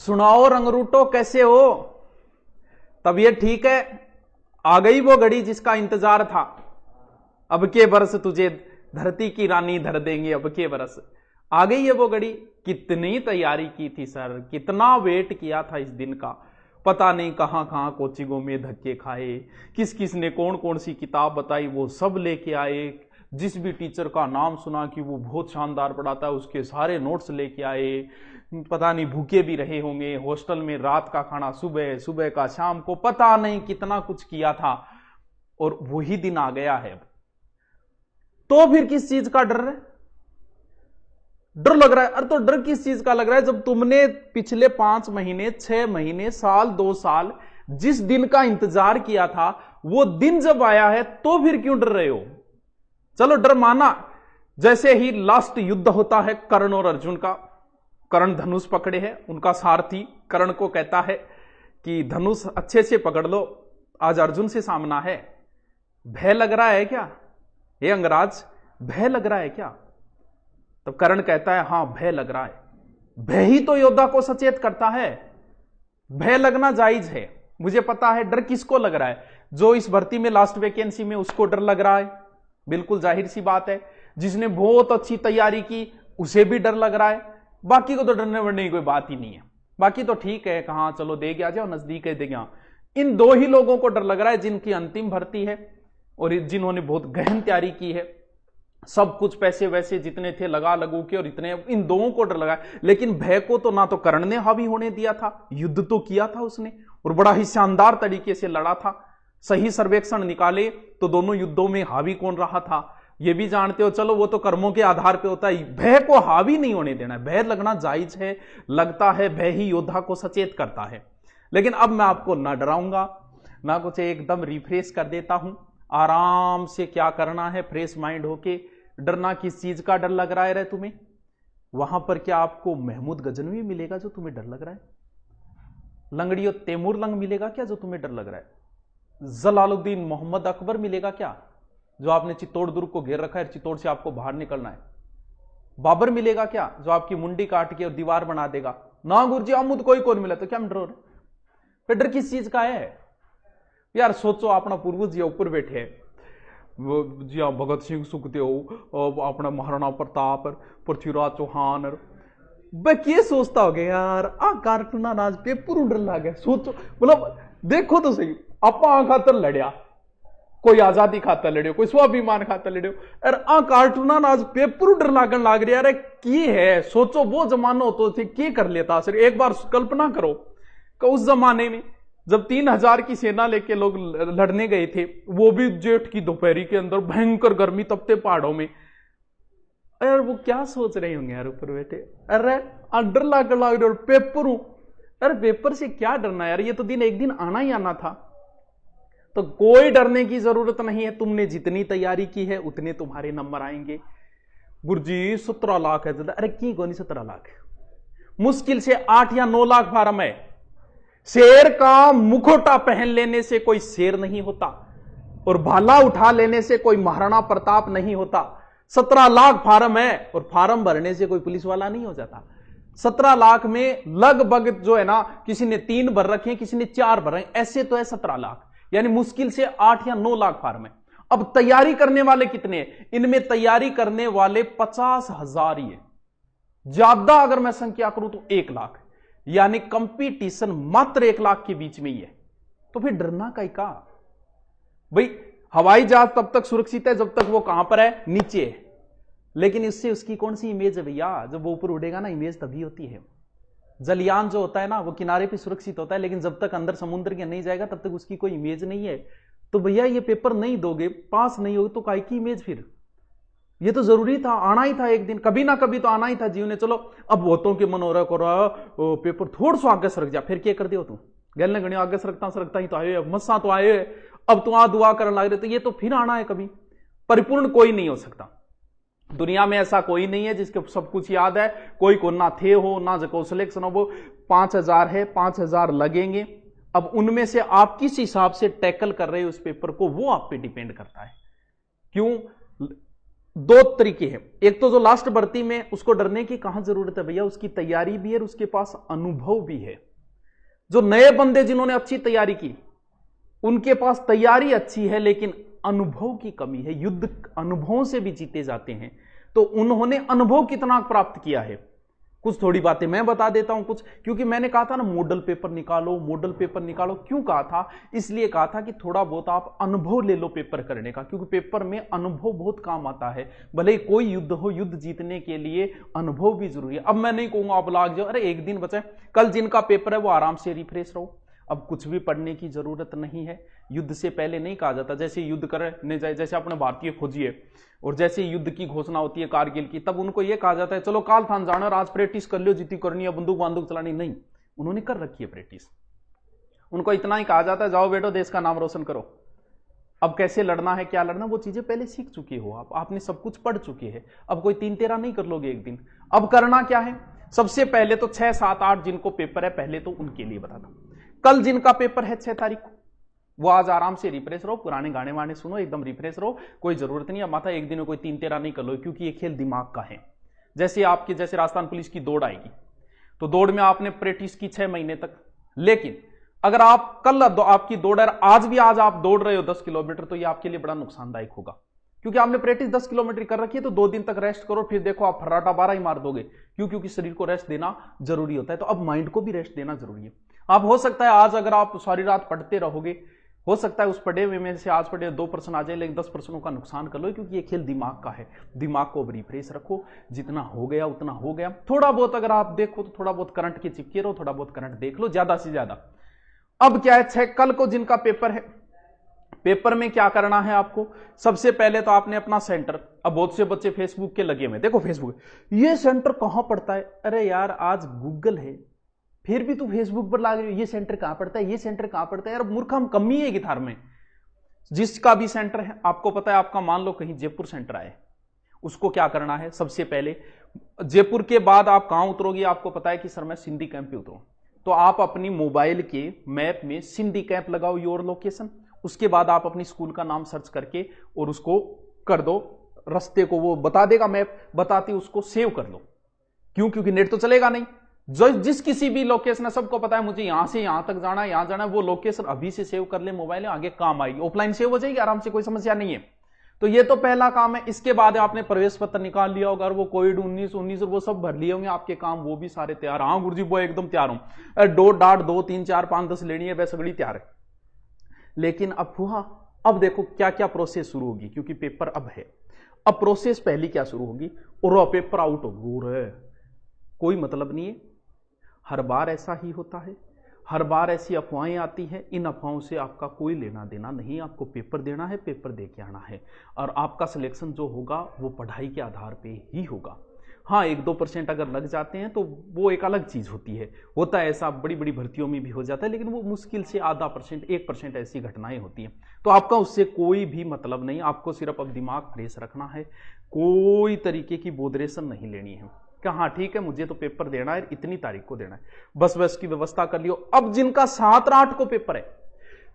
सुनाओ रंगरूटो, कैसे हो? तबीयत ठीक है? आ गई वो घड़ी जिसका इंतजार था। अब के बरस तुझे धरती की रानी धर देंगे, अब के बरस। आ गई है वो घड़ी। कितनी तैयारी की थी सर, कितना वेट किया था इस दिन का। पता नहीं कहां कहां कोचिंगों में धक्के खाए, किस किस ने कौन कौन सी किताब बताई, वो सब लेके आए। जिस भी टीचर का नाम सुना कि वो बहुत शानदार पढ़ाता है, उसके सारे नोट्स लेके आए। पता नहीं भूखे भी रहे होंगे हॉस्टल में, रात का खाना सुबह, सुबह का शाम को, पता नहीं कितना कुछ किया था। और वही दिन आ गया है। तो फिर किस चीज का डर है? डर लग रहा है? अरे तो डर किस चीज का लग रहा है जब तुमने पिछले 5 महीने, 6 महीने, साल, 2 साल जिस दिन का इंतजार किया था, वो दिन जब आया है तो फिर क्यों डर रहे हो? चलो डर माना। जैसे ही लास्ट युद्ध होता है कर्ण और अर्जुन का, कर्ण धनुष पकड़े है, उनका सारथी कर्ण को कहता है कि धनुष अच्छे से पकड़ लो, आज अर्जुन से सामना है। भय लग रहा है क्या? ये अंगराज, भय लग रहा है क्या? तब कर्ण कहता है हां भय लग रहा है। भय ही तो योद्धा को सचेत करता है। भय लगना जायज है। मुझे पता है डर किसको लग रहा है। जो इस भर्ती में लास्ट वैकेंसी में, उसको डर लग रहा है, बिल्कुल जाहिर सी बात है। जिसने बहुत अच्छी तैयारी की उसे भी डर लग रहा है। बाकी को तो डरने वरने की कोई बात ही नहीं है। बाकी तो ठीक है, कहां चलो दे गया, जाओ नजदीक है दे गया। इन 2 ही लोगों को डर लग रहा है जिनकी अंतिम भर्ती है और जिन्होंने बहुत गहन तैयारी की है। सब कुछ पैसे वैसे जितने थे लगा लगू के, और इतने, इन 2 को डर लगा। लेकिन भय को तो ना तो कर्ण ने हावी होने दिया था, युद्ध तो किया था उसने और बड़ा ही शानदार तरीके से लड़ा था। सही सर्वेक्षण निकाले तो दोनों युद्धों में हावी कौन रहा था ये भी जानते हो। चलो वो तो कर्मों के आधार पे होता है। भय को हावी नहीं होने देना। भय लगना जायज है, लगता है, भय ही योद्धा को सचेत करता है। लेकिन अब मैं आपको ना डराऊंगा ना कुछ, एकदम रिफ्रेश कर देता हूं। आराम से क्या करना है, फ्रेश माइंड होके। डरना किस चीज का डर लग रहा है रे तुम्हें? वहां पर क्या आपको महमूद गजनवी मिलेगा जो तुम्हें डर लग रहा है? लंगड़ियों तैमूर लंग मिलेगा क्या जो तुम्हें डर लग रहा है? जलालुद्दीन मोहम्मद अकबर मिलेगा क्या जो आपने चित्तौड़ दुर्ग को घेर रखा है, चित्तौड़ से आपको बाहर निकलना है? बाबर मिलेगा क्या जो आपकी मुंडी काट के और दीवार बना देगा? ना गुरुजी, अमुद कोई कौन मिला तो क्या डर रहे? फिर डर किस चीज का है यार? सोचो, अपना पूर्वज जी ऊपर बैठे हैं, जी हाँ, भगत सिंह, सुखदेव, अपना महाराणा प्रताप, पृथ्वीराज चौहान। ये सोचता हो गया यार, आ कार्टूना नाज पेपर उड़ लगे। सोचो, मतलब देखो तो सही, आपा खातर लड़िया, कोई आजादी खाता लड़ियो, कोई स्वाभिमान खाता लड़ियो, अरे आ कार्टूना नाज पेपर उड़ लागन लाग रहा है। की है? सोचो वो जमाना तो थे, की कर लेता सर? एक बार कल्पना करो कि उस जमाने में जब 3000 की सेना लेके लोग लड़ने गए थे, वो भी जेठ की दोपहरी के अंदर, भयंकर गर्मी, तपते पहाड़ों में। यार वो क्या सोच रहे होंगे यार ऊपर बैठे? अरे अंडर लाग रहे पेपर हूं। अरे पेपर से क्या डरना यार, ये तो दिन एक दिन आना ही आना था। तो कोई डरने की जरूरत नहीं है। तुमने जितनी तैयारी की है उतने तुम्हारे नंबर आएंगे। गुरुजी 17 लाख है। अरे की कोनी 17 लाख? मुश्किल से 8 या 9 लाख फार्म है। शेर का मुखोटा पहन लेने से कोई शेर नहीं होता और भाला उठा लेने से कोई महाराणा प्रताप नहीं होता। 17 लाख फार्म है और फार्म भरने से कोई पुलिस वाला नहीं हो जाता। 17 लाख में लगभग जो है ना, किसी ने 3 भर रखे हैं, किसी ने 4 भर रखे, ऐसे तो है 17 लाख, यानी मुश्किल से 8 या 9 लाख फार्म है। अब तैयारी करने वाले कितने हैं? इनमें तैयारी करने वाले 50,000 ही है। ज्यादा अगर मैं संख्या करूं तो 1 लाख, यानी कंपटीशन मात्र 1 लाख के बीच में ही है। तो फिर डरना का ही का भाई? हवाई जहाज तब तक सुरक्षित है जब तक वो कहां पर है, नीचे है। लेकिन इससे उसकी कौन सी इमेज है भैया? जब वो ऊपर उड़ेगा ना, इमेज तभी होती है। जलयान जो होता है ना, वो किनारे पे सुरक्षित होता है, लेकिन जब तक अंदर समुद्र के नहीं जाएगा तब तक उसकी कोई इमेज नहीं है। तो भैया ये पेपर नहीं दोगे, पास नहीं होगे तो काय की इमेज फिर? ये तो जरूरी था, आना ही था एक दिन, कभी ना कभी तो आना ही था जीव ने। चलो अब बहुतों के मन हो रहा को रहा पेपर थोड़ा सा आगे सरक जा, फिर क्या कर दियो तू? गलने गणी आगे सरकता ही तो आए, मस्सा तो आए, अब तू आ दुआ करने लग रहे, तो ये तो फिर आना है कभी। परिपूर्ण कोई नहीं हो सकता दुनिया में, ऐसा कोई नहीं है जिसके सब कुछ याद है। कोई को ना थे हो ना जो सिलेक्शन हो। वो 5000 है, 5000 लगेंगे। अब उनमें से आप किस हिसाब से टैकल कर रहे हो उस पेपर को, वो आप पे डिपेंड करता है। क्यों? दो तरीके हैं। एक तो जो लास्ट भर्ती में, उसको डरने की कहां जरूरत है भैया, उसकी तैयारी भी है और उसके पास अनुभव भी है। जो नए बंदे जिन्होंने अच्छी तैयारी की, उनके पास तैयारी अच्छी है लेकिन अनुभव की कमी है। युद्ध अनुभवों से भी जीते जाते हैं। तो उन्होंने अनुभव कितना प्राप्त किया है, कुछ थोड़ी बातें मैं बता देता हूं कुछ, क्योंकि मैंने कहा था ना मॉडल पेपर निकालो, मॉडल पेपर निकालो। क्यों कहा था? इसलिए कहा था कि थोड़ा बहुत आप अनुभव ले लो पेपर करने का, क्योंकि पेपर में अनुभव बहुत काम आता है। भले ही कोई युद्ध हो, युद्ध जीतने के लिए अनुभव भी जरूरी है। अब मैं नहीं कहूंगा आप लाग जाओ, अरे एक दिन बचा है, कल जिनका पेपर है वो आराम से रिफ्रेश रहो। अब कुछ भी पढ़ने की जरूरत नहीं है। युद्ध से पहले नहीं कहा जाता, जैसे युद्ध करने जाए, जैसे अपने भारतीय फौजी है और जैसे युद्ध की घोषणा होती है कारगिल की, तब उनको यह कहा जाता है चलो काल थान जाना और आज प्रैक्टिस कर लो, जितनी करनी है, बंदूक चलानी नहीं। उन्होंने कर रखी है प्रैक्टिस। उनको इतना ही कहा जाता है जाओ बेटो देश का नाम रोशन करो। अब कैसे लड़ना है, क्या लड़ना, वो चीजें पहले सीख चुके हो आप, आपने सब कुछ पढ़ चुके हैं। अब कोई 3-13 नहीं कर लोगे एक दिन। अब करना क्या है? सबसे पहले तो 6, 7, 8 जिनको पेपर है पहले तो उनके लिए बताता हूं। कल जिनका पेपर है 6 तारीख को, वो आज आराम से रिफ्रेश रहो, पुराने गाने वाने सुनो, एकदम रिफ्रेश रहो। कोई जरूरत नहीं है माता एक दिन में कोई 3-13 नहीं कर लो, क्योंकि ये खेल दिमाग का है। जैसे आपकी, जैसे राजस्थान पुलिस की दौड़ आएगी, तो दौड़ में आपने प्रैक्टिस की 6 महीने तक, लेकिन अगर आप कल आपकी दौड़ है, आज आप दौड़ रहे हो 10 किलोमीटर, तो ये आपके लिए बड़ा नुकसानदायक होगा, क्योंकि आपने प्रैक्टिस 10 किलोमीटर कर रखी है। तो 2 दिन तक रेस्ट करो, फिर देखो आप फर्राटा 12 ही मार दोगे। क्यों? क्योंकि शरीर को रेस्ट देना जरूरी होता है। तो अब माइंड को भी रेस्ट देना जरूरी है। आप हो सकता है आज अगर आप सारी रात पढ़ते रहोगे, हो सकता है उस पढ़े हुए में से आज पढ़े 2% आ जाए, लेकिन 10% का नुकसान कर लो, क्योंकि ये खेल दिमाग का है। दिमाग को रिफ्रेश रखो, जितना हो गया उतना हो गया। थोड़ा बहुत अगर आप देखो तो थोड़ा बहुत करंट के चिपके रहो, थोड़ा बहुत करंट देख लो, ज्यादा से ज्यादा। अब क्या है, 6 कल को जिनका पेपर है, पेपर में क्या करना है आपको? सबसे पहले तो आपने अपना सेंटर, अब बहुत से बच्चे फेसबुक के लगे हुए, देखो फेसबुक ये सेंटर कहां पड़ता है, अरे यार आज गूगल है, फिर भी तू फेसबुक पर लाग रही हो, ये सेंटर कहां पड़ता है, ये सेंटर कहां पड़ता है। यार मूर्ख हम कमी है गिटार में। जिसका भी सेंटर है, आपको पता है, आपका मान लो कहीं जयपुर सेंटर आए, उसको क्या करना है? सबसे पहले जयपुर के बाद आप कहां उतरोगे? आपको पता है कि सर मैं सिंधी कैंप पे उतरूं, तो आप अपनी मोबाइल के मैप में सिंधी कैंप लगाओ, योर लोकेशन। उसके बाद आप अपनी स्कूल का नाम सर्च करके और उसको कर दो, रास्ते को वो बता देगा, मैप बताती, उसको सेव कर लो। क्यों? क्योंकि नेट तो चलेगा नहीं। जो जिस किसी भी लोकेशन है, सबको पता है मुझे यहां से यहां तक जाना है, यहां जाना है, वो लोकेशन अभी से सेव कर ले मोबाइल में, आगे काम आएगी। ऑफलाइन सेव हो जाएगी आराम से, कोई समस्या नहीं है। तो ये तो पहला काम है। इसके बाद आपने प्रवेश पत्र निकाल लिया होगा, और वो कोविड 19 वो सब भर लिए होंगे आपके काम, वो भी सारे तैयार। हाँ गुरुजी वो एकदम तैयार हूं, 2 3 4 5 10 लेनी है, वह सगड़ी तैयार है। लेकिन अब हुआ, अब देखो क्या क्या प्रोसेस शुरू होगी, क्योंकि पेपर अब है। अब प्रोसेस पहली क्या शुरू होगी, और पेपर आउट हो रहा है, कोई मतलब नहीं है। हर बार ऐसा ही होता है, हर बार ऐसी अफवाहें आती हैं। इन अफवाहों से आपका कोई लेना देना नहीं। आपको पेपर देना है, पेपर दे के आना है, और आपका सिलेक्शन जो होगा वो पढ़ाई के आधार पे ही होगा। हाँ 1-2% अगर लग जाते हैं तो वो एक अलग चीज होती है, होता है ऐसा, बड़ी बड़ी भर्तियों में भी हो जाता है, लेकिन वो मुश्किल से आधा परसेंट 1% ऐसी घटनाएं होती हैं। तो आपका उससे कोई भी मतलब नहीं। आपको सिर्फ अब दिमाग फ्रेश रखना है, कोई तरीके की बोधरेशन नहीं लेनी है। हाँ ठीक है मुझे तो पेपर देना है, इतनी तारीख को देना है, बस की व्यवस्था कर लियो। अब जिनका 7 और 8 को पेपर है,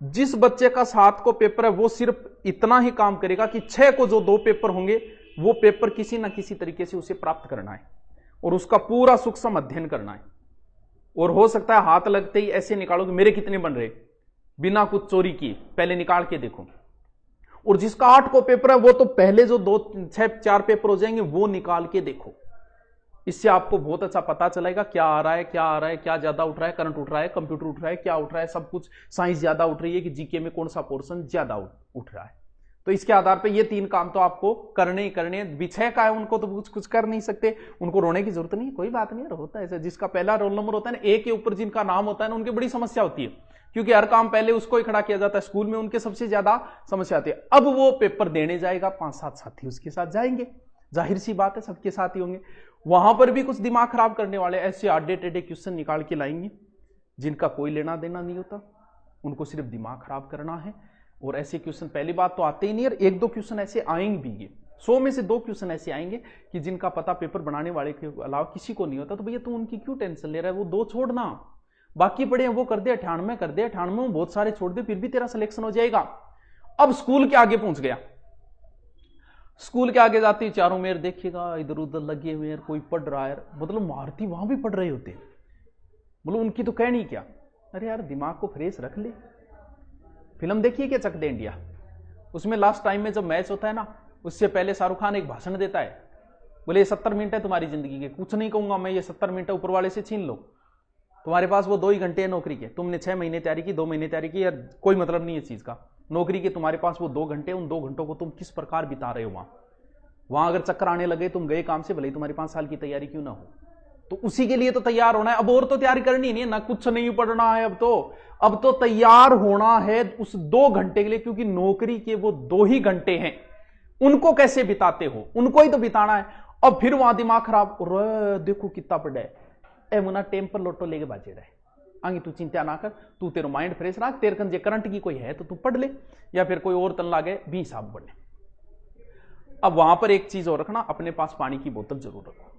जिस बच्चे का 7 को पेपर है, वो सिर्फ इतना ही काम करेगा कि 6 को जो 2 पेपर होंगे, वो पेपर किसी ना किसी तरीके से उसे प्राप्त करना है और उसका पूरा सूक्ष्म अध्ययन करना है। और हो सकता है हाथ लगते ही ऐसे निकालो कि मेरे कितने बन रहे, बिना कुछ चोरी किए पहले निकाल के देखो। और जिसका 8 को पेपर है, वो तो पहले जो 2 6 4 पेपर हो जाएंगे वो निकाल के देखो। इससे आपको बहुत अच्छा पता चलेगा क्या आ रहा है, क्या आ रहा है, क्या ज्यादा उठ रहा है, करंट उठ रहा है, कंप्यूटर उठ रहा है, क्या उठ रहा है, सब कुछ। साइंस ज्यादा उठ रही है कि जीके में कौन सा पोर्शन ज्यादा उठ रहा है। तो इसके आधार पे ये 3 काम तो आपको करने ही करने। विषय का है उनको तो कुछ कर नहीं सकते, उनको रोने की जरूरत नहीं है, कोई बात नहीं है। होता है ऐसा, जिसका पहला रोल नंबर होता है ना, ए के ऊपर जिनका नाम होता है ना, उनकी बड़ी समस्या होती है, क्योंकि हर काम पहले उसको ही खड़ा किया जाता है। स्कूल में उनके सबसे ज्यादा समस्या आती है। अब वो पेपर देने जाएगा, 5-7 साथी उसके साथ जाएंगे, जाहिर सी बात है सबके साथ ही होंगे। वहां पर भी कुछ दिमाग खराब करने वाले ऐसे आडे टेढ़े क्वेश्चन निकाल के लाएंगे, जिनका कोई लेना देना नहीं होता, उनको सिर्फ दिमाग खराब करना है। और ऐसे क्वेश्चन पहली बात तो आते ही नहीं, और 1-2 क्वेश्चन ऐसे आएंगे भी, 100 में से 2 क्वेश्चन ऐसे आएंगे कि जिनका पता पेपर बनाने वाले के अलावा किसी को नहीं होता। तो भैया तू उनकी क्यों टेंशन ले रहा है, वो 2 छोड़ना, बाकी पढ़े वो कर दे, 98 कर दे, 98 में बहुत सारे छोड़ दे, फिर भी तेरा सिलेक्शन हो जाएगा। अब स्कूल के आगे पहुंच गया, स्कूल के आगे जाती चारों मेर देखिएगा इधर उधर लगे हुए हैं, कोई पढ़ रहा है, मतलब मारती वहां भी पढ़ रहे होते हैं, मतलब उनकी तो कहनी क्या। अरे यार दिमाग को फ्रेश रख ले। फिल्म देखिए क्या चक दे इंडिया, उसमें लास्ट टाइम में जब मैच होता है ना, उससे पहले शाहरुख खान एक भाषण देता है, बोले ये 70 मिनट है तुम्हारी जिंदगी के, कुछ नहीं कहूंगा मैं, ये 70 मिनट ऊपर वाले से छीन लो, तुम्हारे पास वो 2 ही घंटे है नौकरी के, तुमने 6 महीने तैयारी की, 2 महीने तैयारी की, या कोई मतलब नहीं है चीज का, नौकरी के तुम्हारे पास वो 2 घंटे, उन 2 घंटों को तुम किस प्रकार बिता रहे हो वहां अगर चक्कर आने लगे, तुम गए काम से, भले ही तुम्हारी 5 साल की तैयारी क्यों ना हो, तो उसी के लिए तो तैयार होना है। अब और तो तैयारी करनी नहीं है ना, कुछ नहीं पढ़ना है, अब तो तैयार होना है उस 2 घंटे के लिए, क्योंकि नौकरी के वो 2 ही घंटे हैं, उनको कैसे बिताते हो, उनको ही तो बिताना है। अब फिर वहां दिमाग खराब, देखो कितना पढ़ा है, ए मुना टेम्पर लोटो लेके बाजे रहे आगे, तू चिंता ना कर, तू तेरा माइंड फ्रेश रख, तेरे कंजे करंट की कोई है तो तू पढ़ ले, या फिर कोई और तन लागे 20 आप बढ़े। अब वहां पर एक चीज और रखना, अपने पास पानी की बोतल जरूर रखो।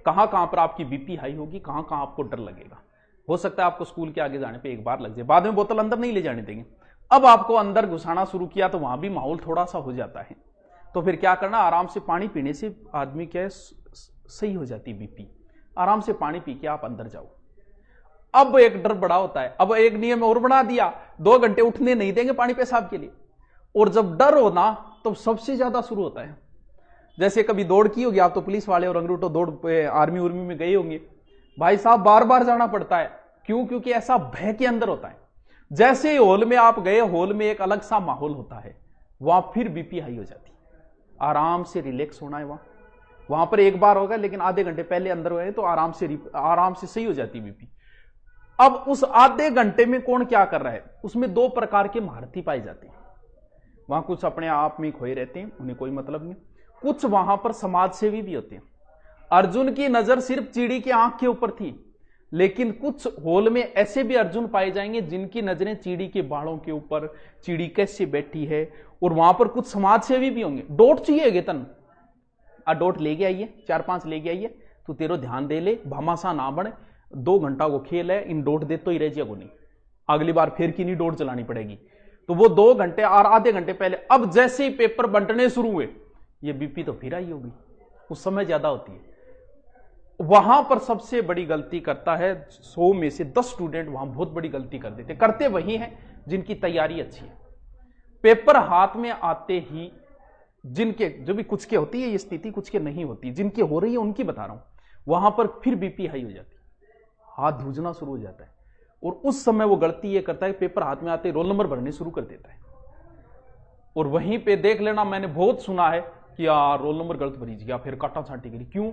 कहां कहां पर आपकी बीपी हाई होगी, कहां कहां आपको डर लगेगा, हो सकता है आपको स्कूल के आगे जाने पे एक बार लग जाए, बाद में बोतल अंदर नहीं ले जाने देंगे। अब आपको अंदर घुसाना शुरू किया तो वहां भी माहौल थोड़ा सा हो जाता है, तो फिर क्या करना, आराम से पानी पीने से आदमी क्या है सही हो जाती बीपी, आराम से पानी पी के आप अंदर जाओ। अब एक डर बड़ा होता है, अब एक नियम और बना दिया, 2 घंटे उठने नहीं देंगे पानी पेशाब के लिए, और जब डर हो ना तो सबसे ज्यादा शुरू होता है। जैसे कभी दौड़ की होगी, आप तो पुलिस वाले और अंग्रेटो दौड़ आर्मी उर्मी में गए होंगे, भाई साहब बार बार जाना पड़ता है, क्यों, क्योंकि ऐसा भय के अंदर होता है। जैसे ही हॉल में आप गए, हॉल में एक अलग सा माहौल होता है, वहां फिर बीपी हाई हो जाती है, आराम से रिलैक्स होना है वहां पर एक बार होगा, लेकिन आधे घंटे पहले अंदर हुए तो आराम से सही हो जाती बीपी। अब उस आधे घंटे में कौन क्या कर रहा है, उसमें 2 प्रकार के महारथी पाए जाते हैं। वहां कुछ अपने आप में खोए रहते हैं, उन्हें कोई मतलब नहीं, कुछ वहां पर समाज सेवी भी होते हैं। अर्जुन की नजर सिर्फ चिड़ी की आंख के ऊपर थी, लेकिन कुछ हॉल में ऐसे भी अर्जुन पाए जाएंगे जिनकी नजरें चिड़ी के बालों के ऊपर, चिड़ी कैसे बैठी है, और वहां पर कुछ समाज सेवी भी होंगे। डोट चाहिए गेतन, डोट लेके आइए, 4-5 लेके आइए, तू तेरो ध्यान दे ले, भामासा ना बने, 2 घंटा को खेल है, इन डोट दे तो ही रह जाएगो नहीं, अगली बार फिर की नहीं डोट चलानी पड़ेगी। तो वो 2 घंटे और आधे घंटे पहले, अब जैसे ही पेपर बंटने शुरू हुए, ये बीपी तो फिर आई होगी, उस समय ज्यादा होती है। वहां पर सबसे बड़ी गलती करता है, 100 में से 10 स्टूडेंट वहां बहुत बड़ी गलती कर देते, करते वही हैं जिनकी तैयारी अच्छी है। पेपर हाथ में आते ही जिनके, जो भी कुछ के होती है ये स्थिति, कुछ के नहीं होती, जिनकी हो रही है उनकी बता रहा हूं, वहां पर फिर बीपी हाई हो जाती है, हाथ धूजना शुरू हो जाता है, और उस समय वो गलती ये करता है, पेपर हाथ में आते ही रोल नंबर भरने शुरू कर देता है। और वहीं पे देख लेना, मैंने बहुत सुना है कि यार रोल नंबर गलत भरी गया, फिर काटा छाटी करी, क्यों,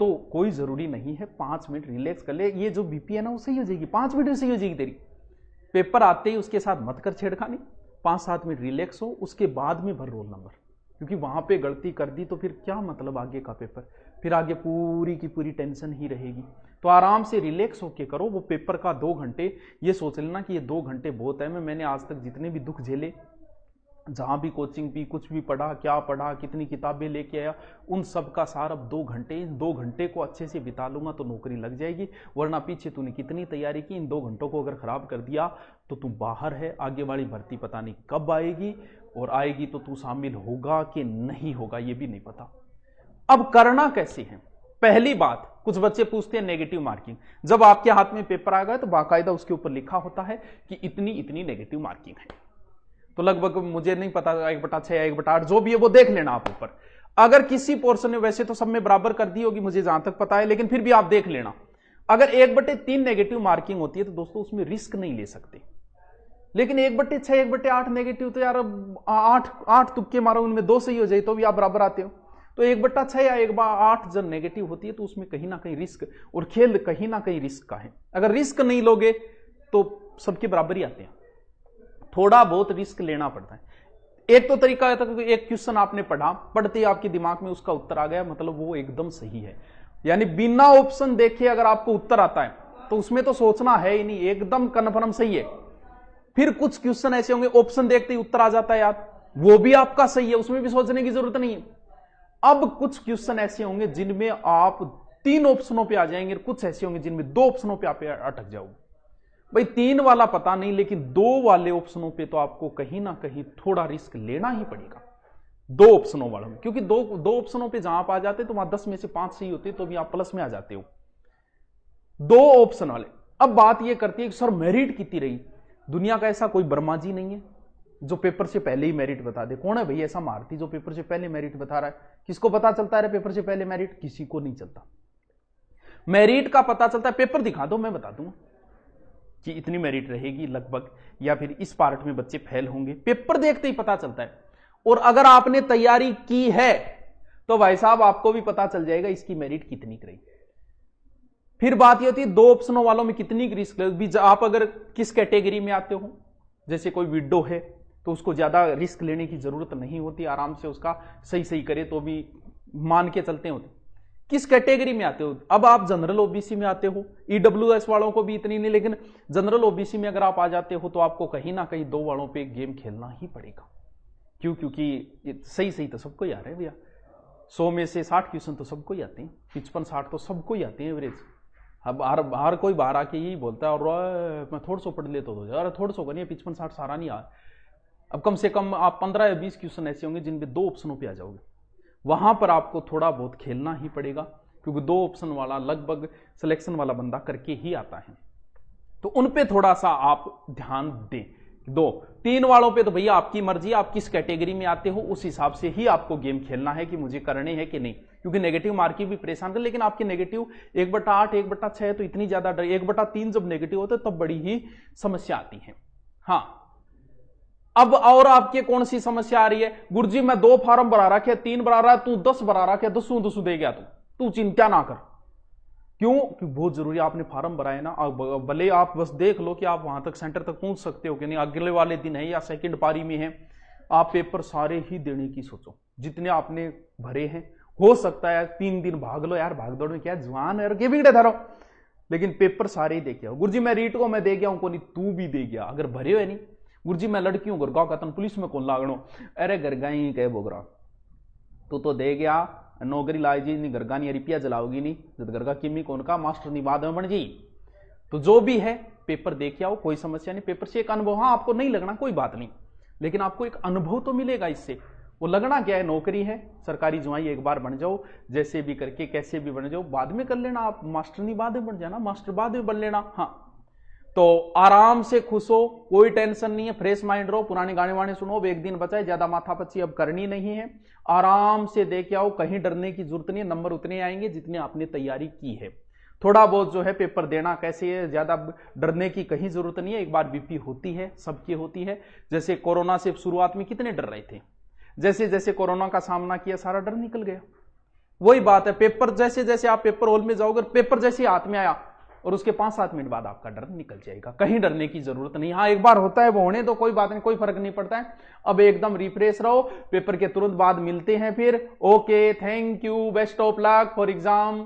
तो कोई जरूरी नहीं है, 5 मिनट रिलैक्स कर ले, ये जो बीपी है ना वो सही हो जाएगी, 5 मिनट में सही हो जाएगी तेरी। पेपर आते ही उसके साथ मत कर छेड़खानी, 5-7 मिनट रिलैक्स हो, उसके बाद में भर रोल नंबर, क्योंकि वहां पे गलती कर दी तो फिर क्या मतलब आगे का पेपर, फिर आगे पूरी की पूरी टेंशन ही रहेगी। तो आराम से रिलैक्स होके करो। वो पेपर का 2 घंटे, ये सोच लेना कि ये 2 घंटे बहुत है। मैंने आज तक जितने भी दुख झेले, जहां भी कोचिंग भी, कुछ भी पढ़ा, क्या पढ़ा, कितनी किताबें लेके आया, उन सब का सार अब 2 घंटे, इन 2 घंटे को अच्छे से बिता लूंगा तो नौकरी लग जाएगी। वरना पीछे तूने कितनी तैयारी की, इन 2 घंटों को अगर खराब कर दिया तो तू बाहर है, आगे वाली भर्ती पता नहीं कब आएगी, और आएगी तो तू शामिल होगा कि नहीं होगा ये भी नहीं पता। अब करना कैसे है? पहली बात, कुछ बच्चे पूछते हैं नेगेटिव मार्किंग। जब आपके हाथ में पेपर आ गया तो बाकायदा उसके ऊपर लिखा होता है कि इतनी इतनी नेगेटिव मार्किंग है। तो लगभग मुझे नहीं पता 1/6 या 1/8 जो भी है वो देख लेना आप ऊपर। अगर किसी पोर्शन में, वैसे तो सब में बराबर कर दी होगी मुझे जहां तक पता है, लेकिन फिर भी आप देख लेना। अगर 1/3 नेगेटिव मार्किंग होती है तो दोस्तों उसमें रिस्क नहीं ले सकते। लेकिन 1/6 1/8 नेगेटिव तो यार 8 तुक्के मारो, उनमें 2 सही हो जाए तो भी आप बराबर आते हो। तो 1/6 या 1/8 जब नेगेटिव होती है तो उसमें कहीं ना कहीं रिस्क, और खेल कहीं ना कहीं रिस्क का है। अगर रिस्क नहीं लोगे तो सबके बराबर ही आते हैं, थोड़ा बहुत रिस्क लेना पड़ता है। एक तो तरीका है कि एक क्वेश्चन आपने पढ़ा, पढ़ते ही आपके दिमाग में उसका उत्तर आ गया, मतलब वो एकदम सही है, यानी बिना ऑप्शन देखे अगर आपको उत्तर आता है तो उसमें तो सोचना है ही नहीं, एकदम कन्फर्म सही है। फिर कुछ क्वेश्चन ऐसे होंगे ऑप्शन देखते ही उत्तर आ जाता है यार, वो भी आपका सही है, उसमें भी सोचने की जरूरत नहीं है। अब कुछ क्वेश्चन ऐसे होंगे जिनमें आप 3 ऑप्शनों पे आ जाएंगे, कुछ ऐसे होंगे जिनमें 2 ऑप्शनों पे आप अटक जाओगे। भाई 3 वाला पता नहीं, लेकिन 2 वाले ऑप्शनों पे तो आपको कहीं ना कहीं थोड़ा रिस्क लेना ही पड़ेगा। दो ऑप्शनों वालों में, क्योंकि दो ऑप्शनों पे जहां आप आ जाते तो वहां 10 में से 5 सही होते तो भी आप प्लस में आ जाते हो। दो ऑप्शन वाले। अब बात यह करती है कि सर मेरिट कितनी रही? दुनिया का ऐसा कोई वर्मा जी नहीं है जो पेपर से पहले ही मेरिट बता दे। कौन है भाई ऐसा मारती जो पेपर से पहले मेरिट बता रहा है? किसको पता चलता है पेपर से पहले मेरिट? किसी को नहीं चलता। मेरिट का पता चलता है, पेपर दिखा दो मैं बता दूंगा कि इतनी मेरिट रहेगी लगभग, या फिर इस पार्ट में बच्चे फेल होंगे, पेपर देखते ही पता चलता है। और अगर आपने तैयारी की है तो भाई साहब आपको भी पता चल जाएगा इसकी मेरिट कितनी रही। फिर बात यह होती है दो ऑप्शनों वालों में कितनी रिस्क भी। आप अगर किस कैटेगरी में आते हो, जैसे कोई विडो है तो उसको ज्यादा रिस्क लेने की जरूरत नहीं होती, आराम से उसका सही करे तो भी मान के चलते होते। किस कैटेगरी में आते हो? अब आप जनरल ओबीसी में आते हो, ईडब्ल्यूएस वालों को भी इतनी नहीं, लेकिन जनरल ओबीसी में अगर आप आ जाते हो तो आपको कहीं ना कहीं दो वालों पे गेम खेलना ही पड़ेगा। क्यों? क्योंकि सही तो सबको ही आ रहे हैं भैया। 100 में से 60 क्वेश्चन तो सबको ही आते हैं, 55-60 तो सबको ही आते हैं एवरेज। अब हर कोई बाहर आके यही बोलता है और मैं थोड़ा सो पढ़ लेता हूँ, यार थोड़ा सो का नहीं, 55-60 सारा नहीं आ। अब कम से कम आप 15 या 20 क्वेश्चन ऐसे होंगे जिनमें दो ऑप्शनों पे आ जाओगे। वहां पर आपको थोड़ा बहुत खेलना ही पड़ेगा, क्योंकि दो ऑप्शन वाला लगभग सिलेक्शन वाला बंदा करके ही आता है। तो उन पे थोड़ा सा आप ध्यान दें। 2-3 वालों पे तो भैया आपकी मर्जी, आप किस कैटेगरी में आते हो उस हिसाब से ही आपको गेम खेलना है कि मुझे करने हैं कि नहीं। क्योंकि नेगेटिव मार्किंग भी परेशान कर, लेकिन आपके नेगेटिव 1/8 1/6 तो इतनी ज्यादा डर, 1/3 जब नेगेटिव होते तब बड़ी ही समस्या आती है। हाँ, अब और आपके कौन सी समस्या आ रही है? गुरुजी मैं 2 फॉर्म भरा रखे, 3 भरा रहा है, तू 10 भरा रखे, 10 दे गया तू चिंता ना कर। क्यों? क्योंकि बहुत जरूरी आपने फॉर्म भराया ना। भले आप बस देख लो कि आप वहां तक सेंटर तक पहुंच सकते हो कि नहीं, अगले वाले दिन है या सेकंड पारी में है, आप पेपर सारे ही देने की सोचो जितने आपने भरे हैं। हो सकता है 3 दिन भाग लो यार, भाग दौड़ में क्या जवान है, के बिगड़े धरो, लेकिन पेपर सारे ही दे के आओ। गुरुजी मैं रीट को मैं दे गया हूं, को नहीं तू भी दे गया अगर भरे हुए नहीं। गुरुजी मैं लड़की हूं, गरगांव का तन पुलिस में कौन लागणो, अरे गरगाई कह बोगरा तू तो दे गया, नौकरी लाई जी नहीं, गरगा नहीं रिपिया जलाओगी नहीं, जब गरगा किमी कौन का मास्टर नहीं बाद में बन जी। तो जो भी है पेपर दे के आओ, कोई समस्या नहीं। पेपर से एक अनुभव, हाँ आपको नहीं लगना कोई बात नहीं, लेकिन आपको एक अनुभव तो मिलेगा इससे। वो लगना क्या है, नौकरी है, सरकारी जुआई एक बार बन जाओ, जैसे भी करके कैसे भी बन जाओ, बाद में कर लेना आप, मास्टर नहीं बाद में बन जाना, मास्टर बाद में बन लेना। हाँ तो आराम से खुश हो, कोई टेंशन नहीं है, फ्रेश माइंड रहो, पुराने गाने वाने सुनो। अब एक दिन बचा है, ज्यादा माथापच्ची अब करनी नहीं है, आराम से देख आओ, कहीं डरने की जरूरत नहीं है। नंबर उतने आएंगे जितने आपने तैयारी की है। थोड़ा बहुत जो है पेपर देना कैसे है, ज्यादा डरने की कहीं जरूरत नहीं है। एक बार बीपी होती है, सबकी होती है। जैसे कोरोना से शुरुआत में कितने डर रहे थे, जैसे जैसे कोरोना का सामना किया सारा डर निकल गया। वही बात है, पेपर जैसे जैसे आप पेपर हॉल में जाओगे, पेपर जैसे हाथ में आया और उसके 5-7 मिनट बाद आपका डर निकल जाएगा, कहीं डरने की जरूरत नहीं। हाँ एक बार होता है वो होने तो कोई बात नहीं, कोई फर्क नहीं पड़ता है। अब एकदम रिफ्रेश रहो, पेपर के तुरंत बाद मिलते हैं फिर। Okay, thank you, best of luck for exam.